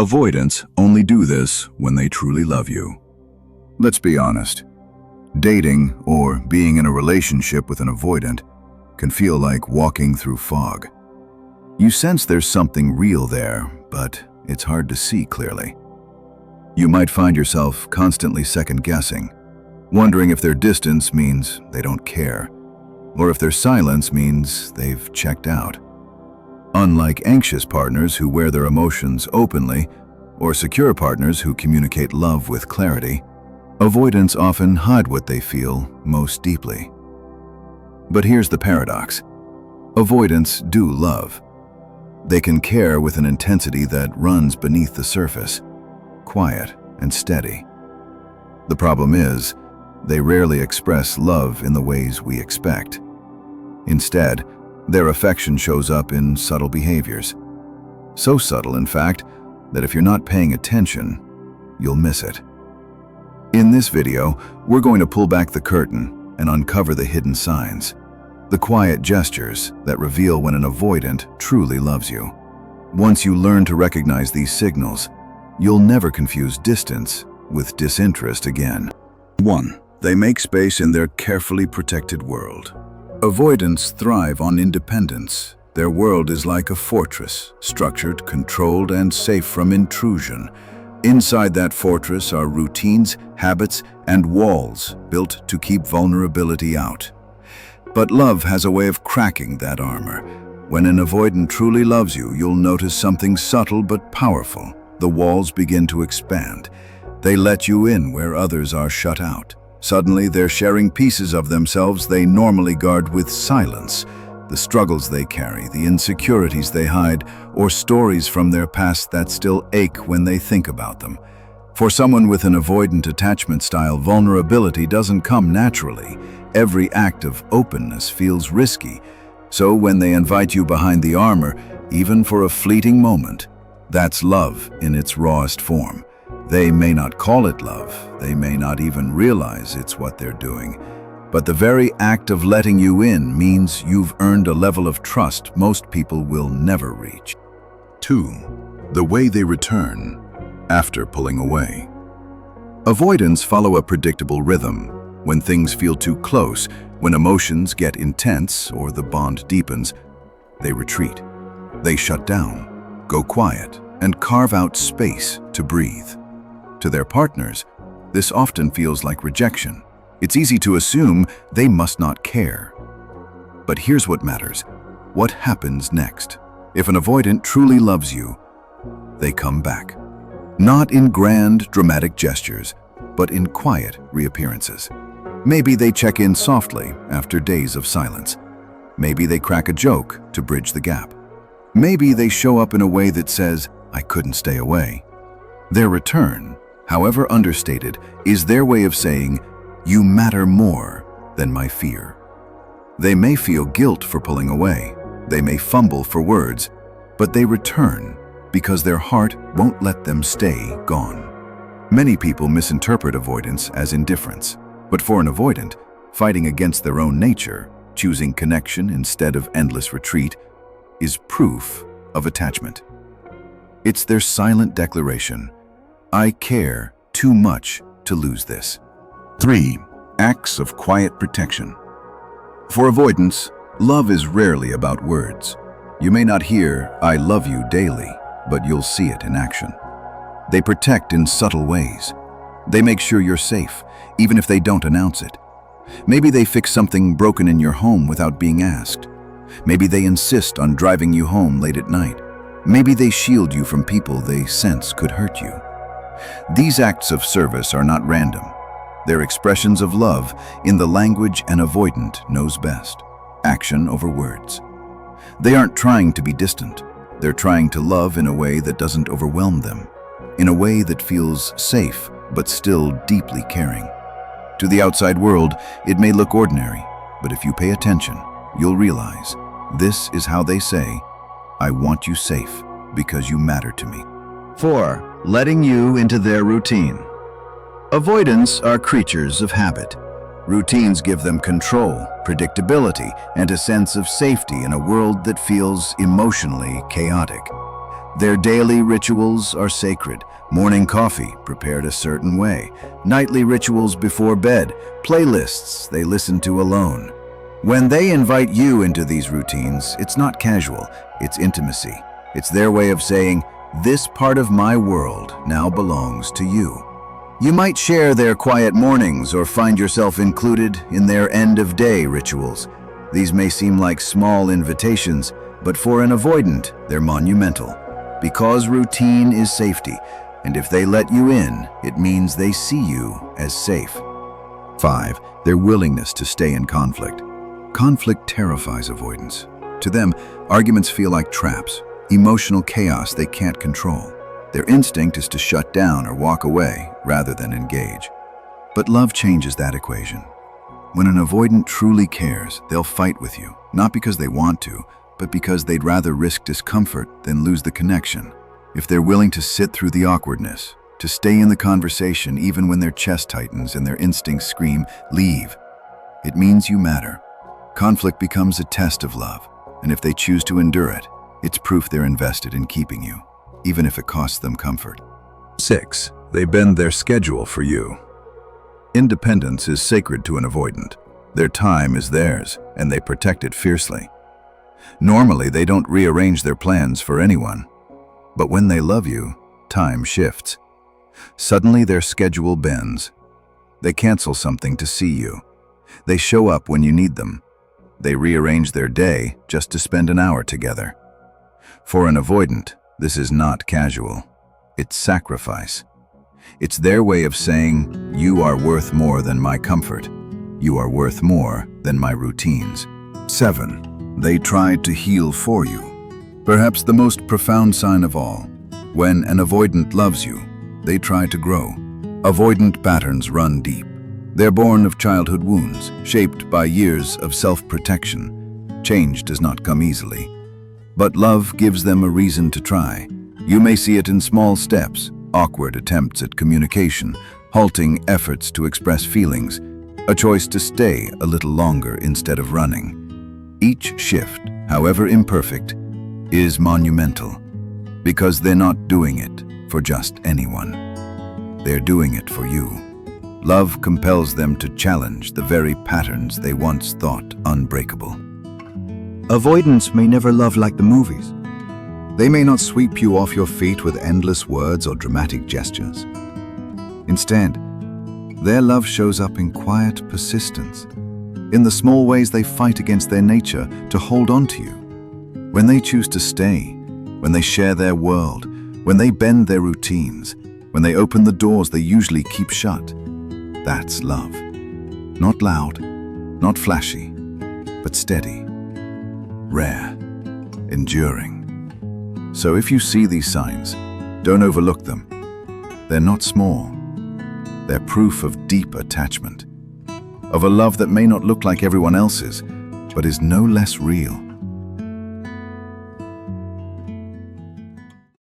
Avoidants only do this when they truly love you. Let's be honest. Dating or being in a relationship with an avoidant can feel like walking through fog. You sense there's something real there, but it's hard to see clearly. You might find yourself constantly second-guessing, wondering if their distance means they don't care, or if their silence means they've checked out. Unlike anxious partners who wear their emotions openly, or secure partners who communicate love with clarity, avoidants often hide what they feel most deeply. But here's the paradox. Avoidants do love. They can care with an intensity that runs beneath the surface, quiet and steady. The problem is, they rarely express love in the ways we expect. Instead, their affection shows up in subtle behaviors. So subtle, in fact, that if you're not paying attention, you'll miss it. In this video, we're going to pull back the curtain and uncover the hidden signs, the quiet gestures that reveal when an avoidant truly loves you. Once you learn to recognize these signals, you'll never confuse distance with disinterest again. 1. They make space in their carefully protected world. Avoidants thrive on independence. Their world is like a fortress, structured, controlled, and safe from intrusion. Inside that fortress are routines, habits, and walls built to keep vulnerability out. But love has a way of cracking that armor. When an avoidant truly loves you, you'll notice something subtle but powerful. The walls begin to expand. They let you in where others are shut out. Suddenly, they're sharing pieces of themselves they normally guard with silence. The struggles they carry, the insecurities they hide, or stories from their past that still ache when they think about them. For someone with an avoidant attachment style, vulnerability doesn't come naturally. Every act of openness feels risky. So when they invite you behind the armor, even for a fleeting moment, that's love in its rawest form. They may not call it love, they may not even realize it's what they're doing, but the very act of letting you in means you've earned a level of trust most people will never reach. 2. The way they return after pulling away. Avoidants follow a predictable rhythm. When things feel too close, when emotions get intense or the bond deepens, they retreat. They shut down, go quiet, and carve out space to breathe. To their partners, this often feels like rejection. It's easy to assume they must not care. But here's what matters. What happens next? If an avoidant truly loves you, they come back. Not in grand, dramatic gestures, but in quiet reappearances. Maybe they check in softly after days of silence. Maybe they crack a joke to bridge the gap. Maybe they show up in a way that says, "I couldn't stay away." Their return, however understated, is their way of saying, "You matter more than my fear." They may feel guilt for pulling away. They may fumble for words, but they return because their heart won't let them stay gone. Many people misinterpret avoidance as indifference, but for an avoidant, fighting against their own nature, choosing connection instead of endless retreat, is proof of attachment. It's their silent declaration, "I care too much to lose this." 3. Acts of quiet protection. For avoidants, love is rarely about words. You may not hear "I love you" daily, but you'll see it in action. They protect in subtle ways. They make sure you're safe, even if they don't announce it. Maybe they fix something broken in your home without being asked. Maybe they insist on driving you home late at night. Maybe they shield you from people they sense could hurt you. These acts of service are not random. They're expressions of love in the language an avoidant knows best. Action over words. They aren't trying to be distant. They're trying to love in a way that doesn't overwhelm them, in a way that feels safe but still deeply caring. To the outside world, it may look ordinary, but if you pay attention, you'll realize this is how they say, "I want you safe because you matter to me." 4. Letting you into their routine. Avoidants are creatures of habit. Routines give them control, predictability, and a sense of safety in a world that feels emotionally chaotic. Their daily rituals are sacred. Morning coffee, prepared a certain way. Nightly rituals before bed. Playlists they listen to alone. When they invite you into these routines, it's not casual, it's intimacy. It's their way of saying, "This part of my world now belongs to you." You might share their quiet mornings or find yourself included in their end-of-day rituals. These may seem like small invitations, but for an avoidant, they're monumental. Because routine is safety, and if they let you in, it means they see you as safe. 5. Their willingness to stay in conflict. Conflict terrifies avoidants. To them, arguments feel like traps, emotional chaos they can't control. Their instinct is to shut down or walk away rather than engage. But love changes that equation. When an avoidant truly cares, they'll fight with you, not because they want to, but because they'd rather risk discomfort than lose the connection. If they're willing to sit through the awkwardness, to stay in the conversation even when their chest tightens and their instincts scream, "Leave," it means you matter. Conflict becomes a test of love, and if they choose to endure it, it's proof they're invested in keeping you, even if it costs them comfort. 6. They bend their schedule for you. Independence is sacred to an avoidant. Their time is theirs, and they protect it fiercely. Normally, they don't rearrange their plans for anyone. But when they love you, time shifts. Suddenly, their schedule bends. They cancel something to see you. They show up when you need them. They rearrange their day just to spend an hour together. For an avoidant, this is not casual. It's sacrifice. It's their way of saying, "You are worth more than my comfort. You are worth more than my routines." 7. They tried to heal for you. Perhaps the most profound sign of all. When an avoidant loves you, they try to grow. Avoidant patterns run deep. They're born of childhood wounds, shaped by years of self-protection. Change does not come easily. But love gives them a reason to try. You may see it in small steps, awkward attempts at communication, halting efforts to express feelings, a choice to stay a little longer instead of running. Each shift, however imperfect, is monumental, because they're not doing it for just anyone. They're doing it for you. Love compels them to challenge the very patterns they once thought unbreakable. Avoidants may never love like the movies. They may not sweep you off your feet with endless words or dramatic gestures. Instead, their love shows up in quiet persistence, in the small ways they fight against their nature to hold on to you. When they choose to stay, when they share their world, when they bend their routines, when they open the doors they usually keep shut, that's love. Not loud, not flashy, but steady, rare, enduring. So if you see these signs, don't overlook them. They're not small. They're proof of deep attachment, of a love that may not look like everyone else's, but is no less real.